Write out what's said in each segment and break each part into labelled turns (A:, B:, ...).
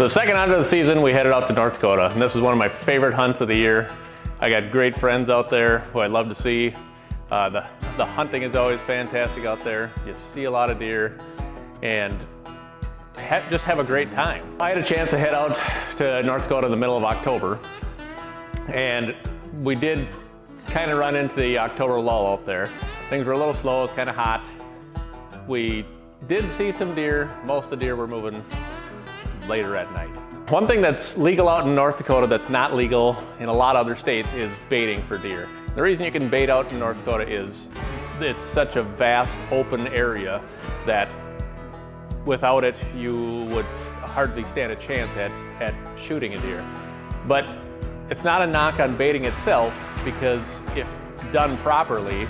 A: So the second hunt of the season, we headed out to North Dakota, and this is one of my favorite hunts of the year. I got great friends out there who I love to see. The hunting is always fantastic out there. You see a lot of deer and just have a great time. I had a chance to head out to North Dakota in the middle of October, and we did kind of run into the October lull out there. Things were a little slow, it was kind of hot. We did see some deer. Most of the deer were moving later at night. One thing that's legal out in North Dakota that's not legal in a lot of other states is baiting for deer. The reason you can bait out in North Dakota is it's such a vast open area that without it you would hardly stand a chance at shooting a deer. But it's not a knock on baiting itself, because if done properly,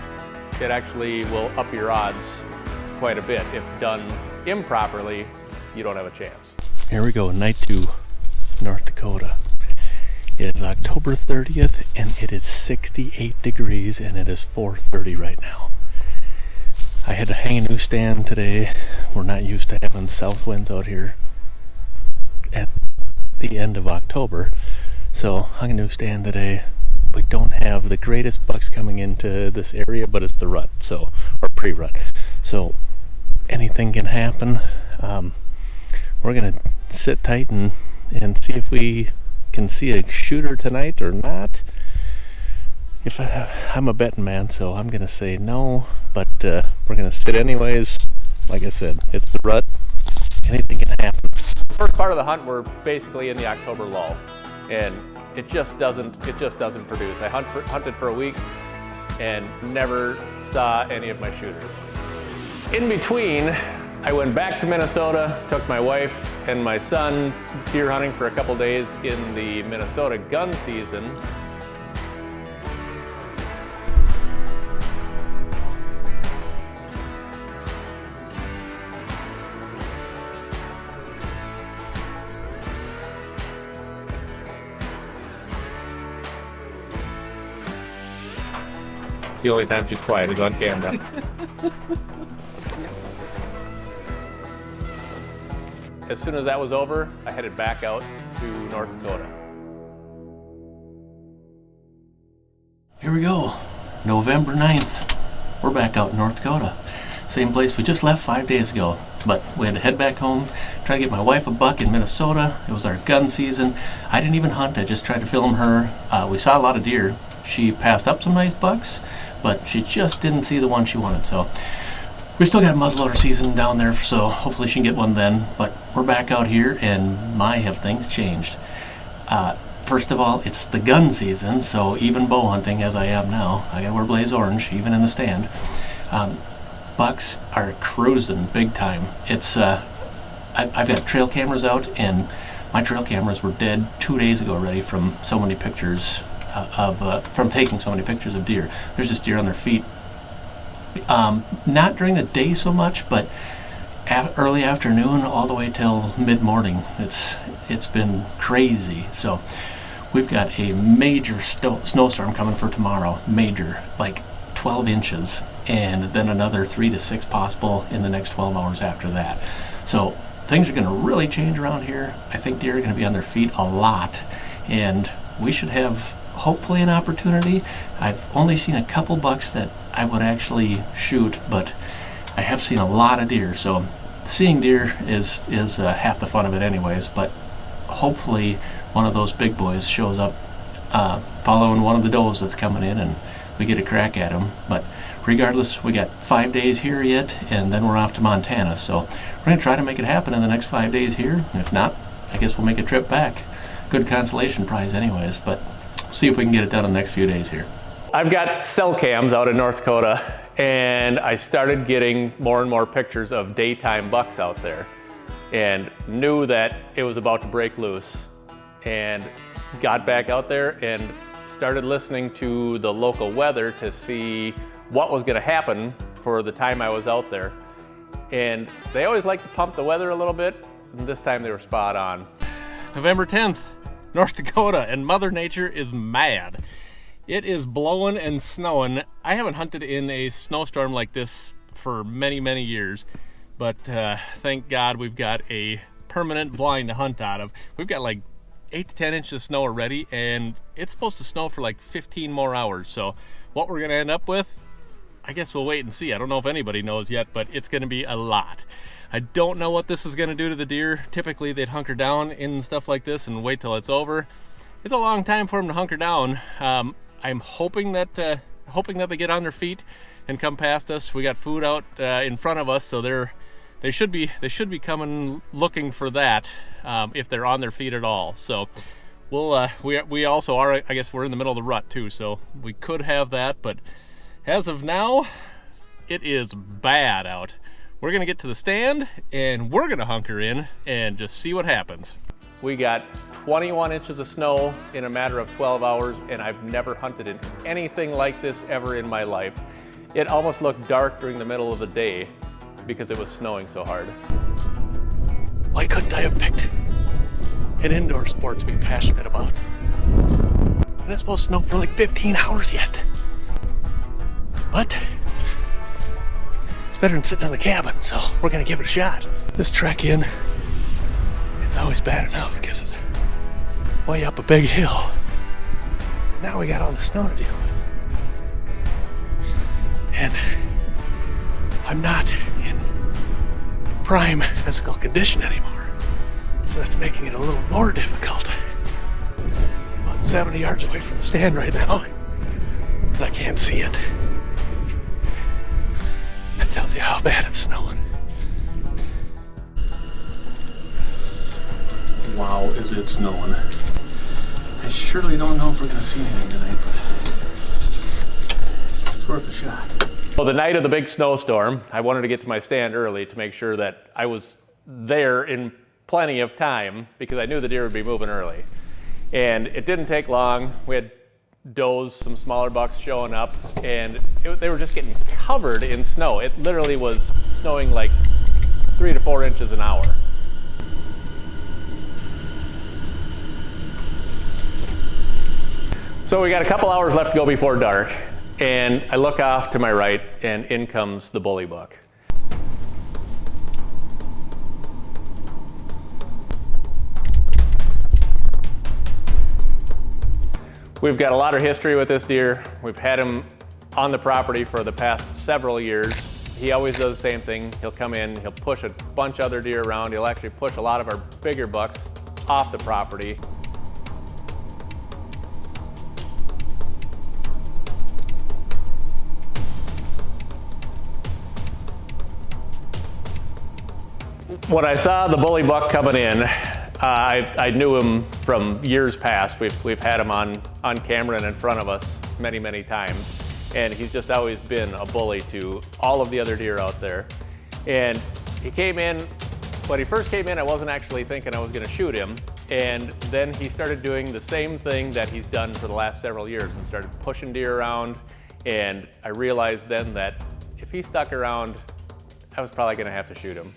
A: it actually will up your odds quite a bit. If done improperly, you don't have a chance.
B: Here we go, night 2, North Dakota. It is October 30th and it is 68 degrees and it is 4:30 right now. I had to hang a new stand today. We're not used to having south winds out here at the end of October. So hung a new stand today. We don't have the greatest bucks coming into this area, but it's the rut, so, or pre-rut. So anything can happen. We're gonna sit tight and see if we can see a shooter tonight or not. If I'm a betting man, so I'm gonna say no, but we're gonna sit anyways. Like I said, it's the rut. Anything can happen.
A: The first part of the hunt, we're basically in the October lull, and it just doesn't produce. I hunted for a week and never saw any of my shooters. In between, I went back to Minnesota, took my wife and my son deer hunting for a couple days in the Minnesota gun season. It's the only time she's quiet is on camera. As soon as that was over, I headed back out to North Dakota.
B: Here we go, November 9th. We're back out in North Dakota. Same place we just left 5 days ago, but we had to head back home, try to get my wife a buck in Minnesota. It was our gun season. I didn't even hunt, I just tried to film her. We saw a lot of deer. She passed up some nice bucks, but she just didn't see the one she wanted, so. We still got muzzleloader season down there, so hopefully she can get one then. But we're back out here, and my, have things changed. First of all, it's the gun season, so even bow hunting as I am now, I gotta wear blaze orange, even in the stand. Bucks are cruising big time. It's I've got trail cameras out, and my trail cameras were dead 2 days ago already from so many pictures from taking so many pictures of deer. There's just deer on their feet. Not during the day so much, but early afternoon all the way till mid-morning. It's been crazy. So we've got a major snowstorm coming for tomorrow. Major, like 12 inches, and then another 3 to 6 possible in the next 12 hours after that. So things are going to really change around here. I think deer are going to be on their feet a lot, and we should have hopefully an opportunity. I've only seen a couple bucks that I would actually shoot, but I have seen a lot of deer, so seeing deer is half the fun of it anyways. But hopefully one of those big boys shows up following one of the does that's coming in, and we get a crack at him. But regardless, we got 5 days here yet, and then we're off to Montana, so we're going to try to make it happen in the next 5 days here. If not, I guess we'll make a trip back. Good consolation prize anyways, but see if we can get it done in the next few days here.
A: I've got cell cams out in North Dakota, and I started getting more and more pictures of daytime bucks out there, and knew that it was about to break loose, and got back out there and started listening to the local weather to see what was going to happen for the time I was out there. And they always like to pump the weather a little bit, and this time they were spot on.
B: November 10th, North Dakota, and Mother Nature is mad. It is blowing and snowing. I haven't hunted in a snowstorm like this for many, many years, but thank God we've got a
A: permanent blind to hunt out of. We've got like 8 to 10 inches of snow already, and it's supposed to snow for like 15 more hours. So what we're gonna end up with, I guess we'll wait and see. I don't know if anybody knows yet, but it's gonna be a lot. I don't know what this is gonna do to the deer. Typically they'd hunker down in stuff like this and wait till it's over. It's a long time for them to hunker down. I'm hoping that they get on their feet and come past us. We got food out in front of us, so they should be coming looking for that if they're on their feet at all. So we'll we also are, I guess we're in the middle of the rut too, so we could have that, but as of now it is bad out. We're gonna get to the stand and we're gonna hunker in and just see what happens. We got 21 inches of snow in a matter of 12 hours, and I've never hunted in anything like this ever in my life. It almost looked dark during the middle of the day because it was snowing so hard. Why couldn't I have picked an indoor sport to be passionate about? And it's supposed to snow for like 15 hours yet. But it's better than sitting in the cabin, so we're gonna give it a shot. This trek in is always bad enough because it's way up a big hill. Now we got all the snow to deal with. And I'm not in prime physical condition anymore. So that's making it a little more difficult. About 70 yards away from the stand right now, because I can't see it. That tells you how bad it's snowing. Wow, is it snowing. I surely don't know if we're gonna see anything tonight, but it's worth a shot. Well, the night of the big snowstorm, I wanted to get to my stand early to make sure that I was there in plenty of time because I knew the deer would be moving early. And it didn't take long. We had does, some smaller bucks showing up, and they were just getting covered in snow. It literally was snowing like 3 to 4 inches an hour. So we got a couple hours left to go before dark, and I look off to my right, and in comes the bully buck. We've got a lot of history with this deer. We've had him on the property for the past several years. He always does the same thing. He'll come in, he'll push a bunch of other deer around. He'll actually push a lot of our bigger bucks off the property. When I saw the bully buck coming in, I knew him from years past. We've had him on camera and in front of us many, many times. And he's just always been a bully to all of the other deer out there. And he came in, when he first came in, I wasn't actually thinking I was gonna shoot him. And then he started doing the same thing that he's done for the last several years and started pushing deer around. And I realized then that if he stuck around, I was probably gonna have to shoot him.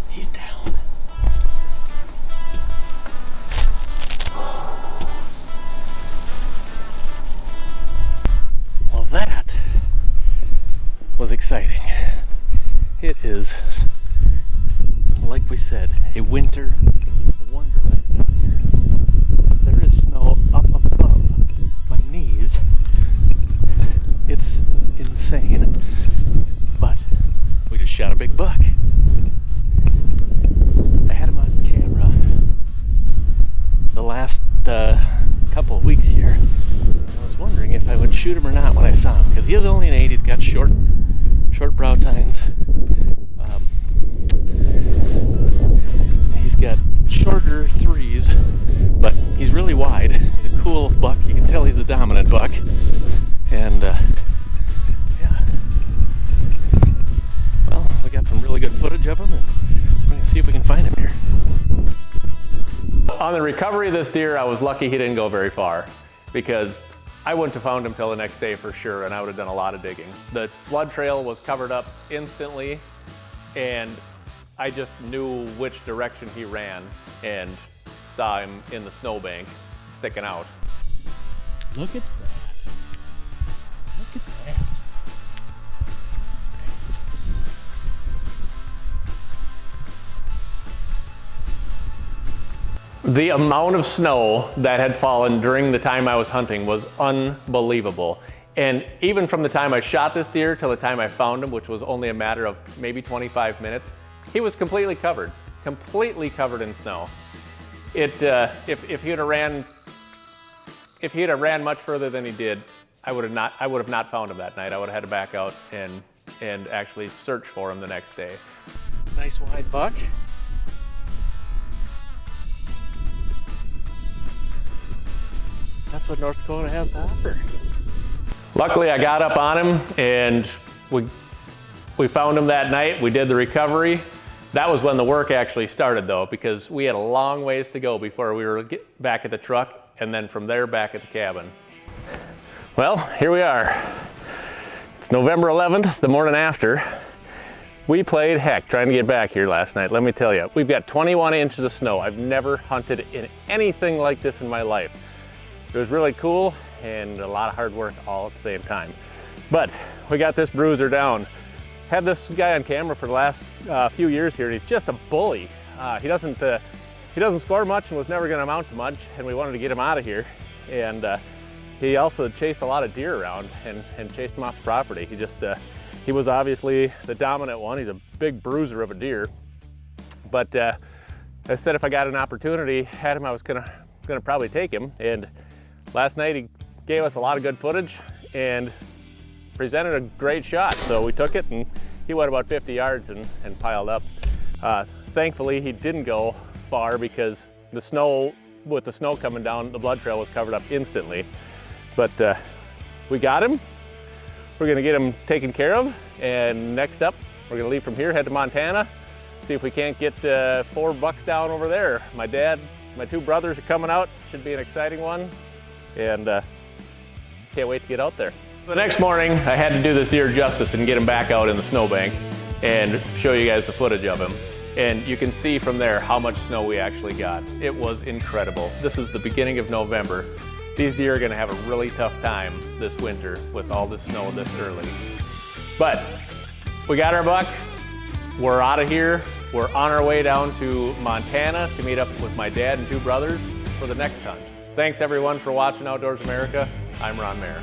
A: He's down. Well, that was exciting. It is, like we said, a winter wonderland out here. There is snow up above my knees. It's insane, but
B: last couple of weeks here. I was wondering if I would shoot him or not when I saw him, because he is only an 8. He's got short brow tines. He's got shorter 3s, but he's really wide. He's a cool buck. You can tell he's a dominant buck. And yeah, well, we got some really good footage of him, and we're gonna see if we can find him here.
A: On the recovery of this deer, I was lucky he didn't go very far, because I wouldn't have found him till the next day for sure, and I would have done a lot of digging. The blood trail was covered up instantly, and I just knew which direction he ran and saw him in the snowbank sticking out.
C: Look at that. Look at that.
A: The amount of snow that had fallen during the time I was hunting was unbelievable. And even from the time I shot this deer till the time I found him, which was only a matter of maybe 25 minutes, he was completely covered in snow. If he had ran much further than he did, I would have not found him that night. I would have had to back out and actually search for him the next day.
B: Nice wide buck. That's what North Dakota has to offer.
A: Luckily, I got up on him, and we found him that night. We did the recovery. That was when the work actually started, though, because we had a long ways to go before we were back at the truck, and then from there back at the cabin. Well, here we are. It's November 11th, the morning after. We played heck trying to get back here last night. Let me tell you, we've got 21 inches of snow. I've never hunted in anything like this in my life. It was really cool and a lot of hard work all at the same time. But we got this bruiser down. Had this guy on camera for the last few years here, and he's just a bully. He doesn't score much and was never going to amount to much, and we wanted to get him out of here. And he also chased a lot of deer around and chased them off the property. He was obviously the dominant one. He's a big bruiser of a deer. But I said if I got an opportunity, had him, I was gonna probably take him. And last night he gave us a lot of good footage and presented a great shot. So we took it, and he went about 50 yards and piled up. Thankfully, he didn't go far because with the snow coming down, the blood trail was covered up instantly. But we got him. We're gonna get him taken care of. And next up, we're gonna leave from here, head to Montana, see if we can't get 4 bucks down over there. My dad, my 2 brothers are coming out. Should be an exciting one. And can't wait to get out there. The next morning, I had to do this deer justice and get him back out in the snowbank and show you guys the footage of him. And you can see from there how much snow we actually got. It was incredible. This is the beginning of November. These deer are gonna have a really tough time this winter with all this snow this early. But we got our buck. We're out of here. We're on our way down to Montana to meet up with my dad and 2 brothers for the next hunt. Thanks everyone for watching Outdoors America. I'm Ron Mehr.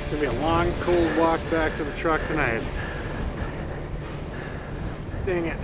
D: It's gonna be a long, cold walk back to the truck tonight. Dang it.